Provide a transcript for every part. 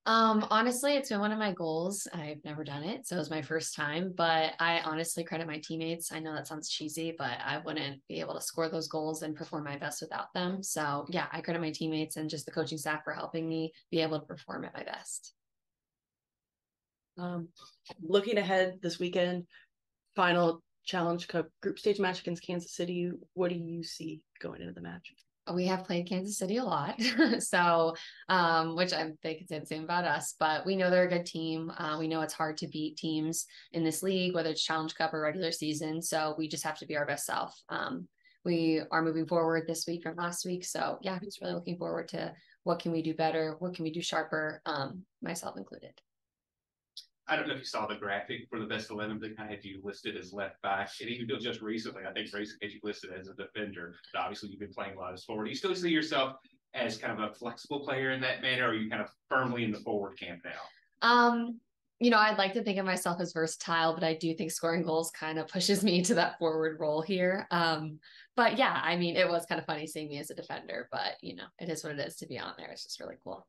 Honestly, it's been one of my goals. I've never done it, so it was my first time, but I honestly credit my teammates. I know that sounds cheesy, but I wouldn't be able to score those goals and perform my best without them. So yeah, I credit my teammates and just the coaching staff for helping me be able to perform at my best. Um, Looking ahead this weekend, final Challenge Cup group stage match against Kansas City. What do you see going into the match? We have played Kansas City a lot, so which I think it's the same about us. But we know they're a good team. We know it's hard to beat teams in this league, whether it's Challenge Cup or regular season. So we just have to be our best self. We are moving forward this week from last week, so yeah, just really looking forward to what can we do better, what can we do sharper, myself included. I don't know if you saw the graphic for the best 11, but I had you listed as left back. And even though just recently, I think Grayson had you listed as a defender, but obviously you've been playing a lot as forward. Do you still see yourself as kind of a flexible player in that manner, or are you kind of firmly in the forward camp now? Um, I'd like to think of myself as versatile, but I do think scoring goals kind of pushes me to that forward role here. But yeah, I mean, it was kind of funny seeing me as a defender, but it is what it is to be on there. It's just really cool.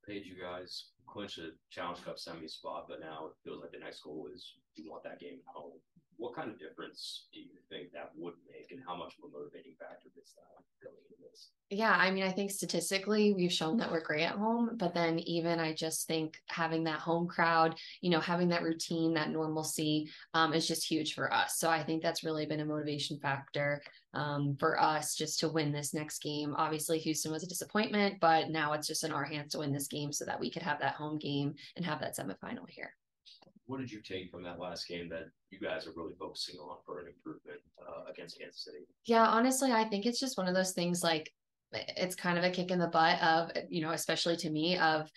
Paige, you guys clinched a Challenge Cup semi spot, but now it feels like the next goal is you want that game at home. What kind of difference do you think that would make, and how much of a motivating factor is that going into this? Yeah, I mean, I think statistically we've shown that we're great at home, but then even I just think having that home crowd, having that routine, that normalcy, is just huge for us. So I think that's really been a motivation factor for us just to win this next game. Obviously, Houston was a disappointment, but now it's just in our hands to win this game so that we could have that home game and have that semifinal here. What did you take from that last game that you guys are really focusing on for an improvement against Kansas City? Yeah, honestly, I think it's just one of those things like it's kind of a kick in the butt of, especially to me, of,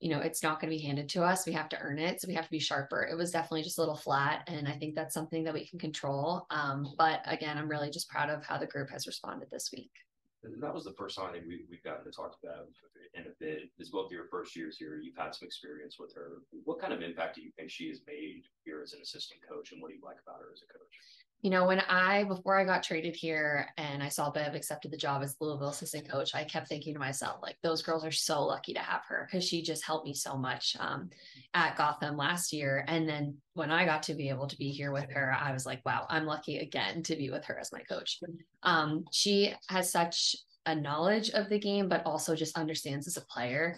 it's not going to be handed to us. We have to earn it. So we have to be sharper. It was definitely just a little flat. And I think that's something that we can control. But again, I'm really just proud of how the group has responded this week. That was the first time that we've gotten to talk about in a bit. It's both your first years here. You've had some experience with her. What kind of impact do you think she has made here as an assistant coach, and what do you like about her as a coach? Before I got traded here and I saw Bev accepted the job as Louisville assistant coach, I kept thinking to myself, like, those girls are so lucky to have her because she just helped me so much at Gotham last year. And then when I got to be able to be here with her, I was like, wow, I'm lucky again to be with her as my coach. She has such a knowledge of the game, but also just understands as a player.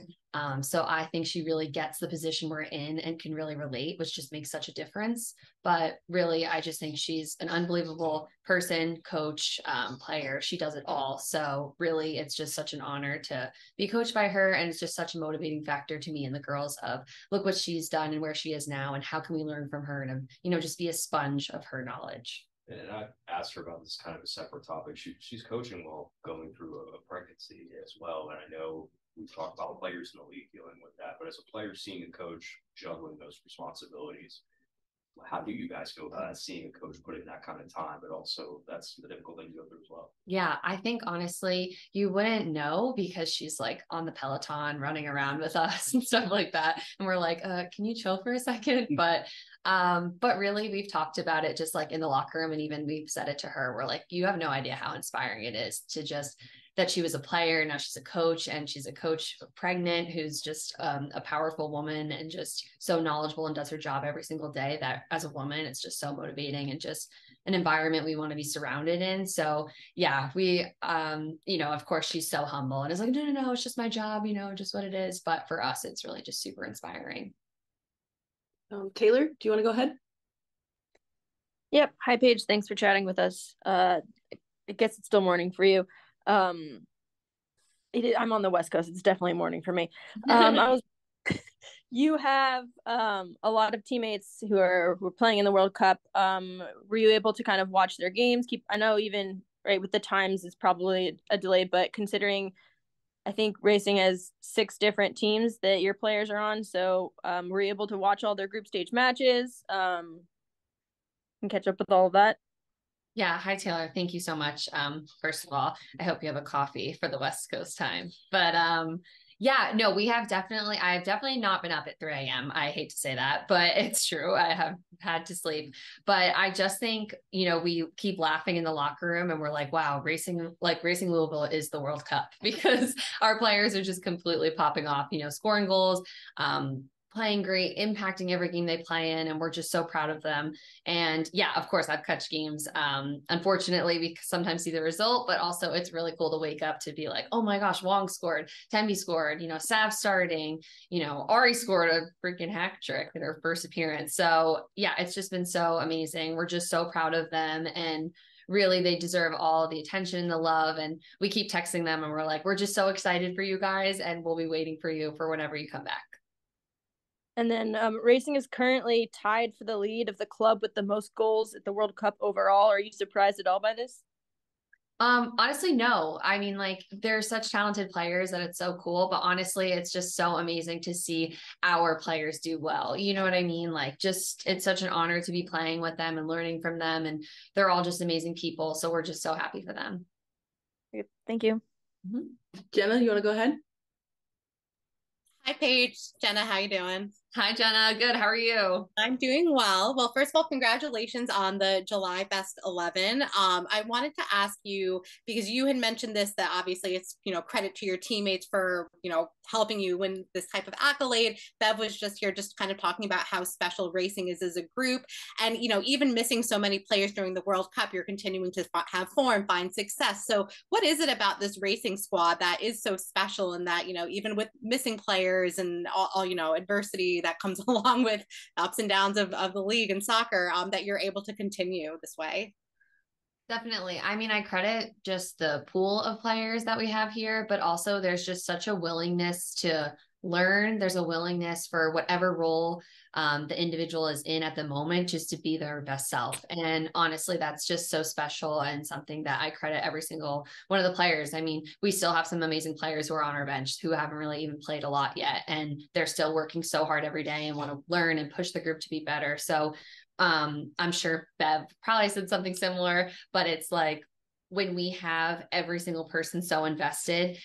So I think she really gets the position we're in and can really relate, which just makes such a difference. But really, I just think she's an unbelievable person, coach, player. She does it all. So really, it's just such an honor to be coached by her. And it's just such a motivating factor to me and the girls of look what she's done and where she is now and how can we learn from her and, just be a sponge of her knowledge. And I asked her about this kind of a separate topic. She's coaching while going through a pregnancy as well. And I know we've talked about players in the league dealing with that, but as a player seeing a coach juggling those responsibilities, how do you guys feel about seeing a coach put in that kind of time, but also that's the difficult thing to go through as well? Yeah, I think honestly, you wouldn't know because she's like on the Peloton running around with us and stuff like that. And we're like, can you chill for a second? But really we've talked about it just like in the locker room and even we've said it to her. We're like, you have no idea how inspiring it is to just that she was a player. Now she's a coach and she's a coach pregnant who's just a powerful woman and just so knowledgeable and does her job every single day that as a woman, it's just so motivating and just an environment we want to be surrounded in. So yeah, we, of course she's so humble and is like, no, it's just my job, just what it is. But for us, it's really just super inspiring. Taylor, do you want to go ahead? Yep. Hi, Paige. Thanks for chatting with us. I guess it's still morning for you. I'm on the West Coast. It's definitely morning for me. You have a lot of teammates who are playing in the World Cup. Were you able to kind of watch their games? I know even right with the times it's probably a delay, but considering I think racing has 6 different teams that your players are on, so were you able to watch all their group stage matches and catch up with all of that? Yeah. Hi, Taylor. Thank you so much. First of all, I hope you have a coffee for the West Coast time. But Yeah, no, I've definitely not been up at 3 a.m. I hate to say that, but it's true. I have had to sleep. But I just think, we keep laughing in the locker room and we're like, wow, racing Louisville is the World Cup because our players are just completely popping off, scoring goals, playing great, impacting every game they play in, and we're just so proud of them. And yeah, of course, I've catched games. Unfortunately, we sometimes see the result, but also it's really cool to wake up to be like, oh my gosh, Wong scored, Temby scored, Sav starting, Ari scored a freaking hack trick in her first appearance. So yeah, it's just been so amazing. We're just so proud of them, and really they deserve all the attention, the love, and we keep texting them and we're like, we're just so excited for you guys, and we'll be waiting for you for whenever you come back. And then Racing is currently tied for the lead of the club with the most goals at the World Cup overall. Are you surprised at all by this? Honestly, no. I mean, like, they're such talented players that it's so cool, but honestly, it's just so amazing to see our players do well. You know what I mean? Like, just it's such an honor to be playing with them and learning from them, and they're all just amazing people. So we're just so happy for them. Thank you. Mm-hmm. Jenna, you want to go ahead? Hi, Paige. Jenna, how you doing? Hi, Jenna. Good. How are you? I'm doing well. Well, first of all, congratulations on the July Best 11. I wanted to ask you, because you had mentioned this, that obviously it's, credit to your teammates for, helping you win this type of accolade. Bev was just here just kind of talking about how special Racing is as a group. And, even missing so many players during the World Cup, you're continuing to have form, find success. So what is it about this Racing squad that is so special, and that, even with missing players and all adversity that comes along with ups and downs of the league and soccer, that you're able to continue this way? Definitely. I mean, I credit just the pool of players that we have here, but also there's just such a willingness to learn. There's a willingness for whatever role the individual is in at the moment, just to be their best self. And honestly, that's just so special and something that I credit every single one of the players. I mean, we still have some amazing players who are on our bench who haven't really even played a lot yet, and they're still working so hard every day and want to learn and push the group to be better. So I'm sure Bev probably said something similar, but it's like when we have every single person so invested,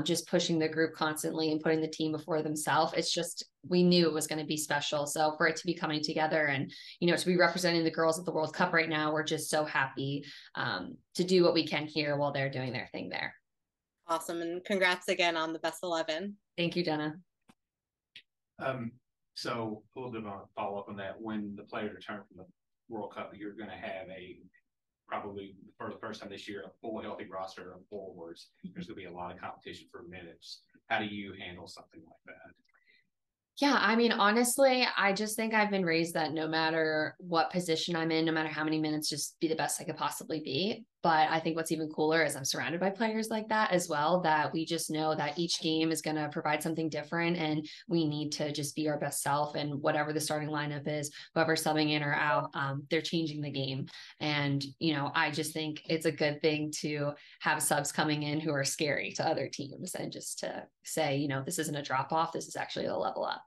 just pushing the group constantly and putting the team before themselves, it's just, we knew it was going to be special. So for it to be coming together and, to be representing the girls at the World Cup right now, we're just so happy to do what we can here while they're doing their thing there. Awesome. And congrats again on the Best 11. Thank you, Jenna. So a little bit of a follow up on that. When the players return from the World Cup, you're going to have probably for the first time this year, a full healthy roster of forwards. There's going to be a lot of competition for minutes. How do you handle something like that? Yeah, I mean, honestly, I just think I've been raised that no matter what position I'm in, no matter how many minutes, just be the best I could possibly be. But I think what's even cooler is I'm surrounded by players like that as well, that we just know that each game is going to provide something different, and we need to just be our best self. And whatever the starting lineup is, whoever's subbing in or out, they're changing the game. And, I just think it's a good thing to have subs coming in who are scary to other teams, and just to say, this isn't a drop off, this is actually a level up.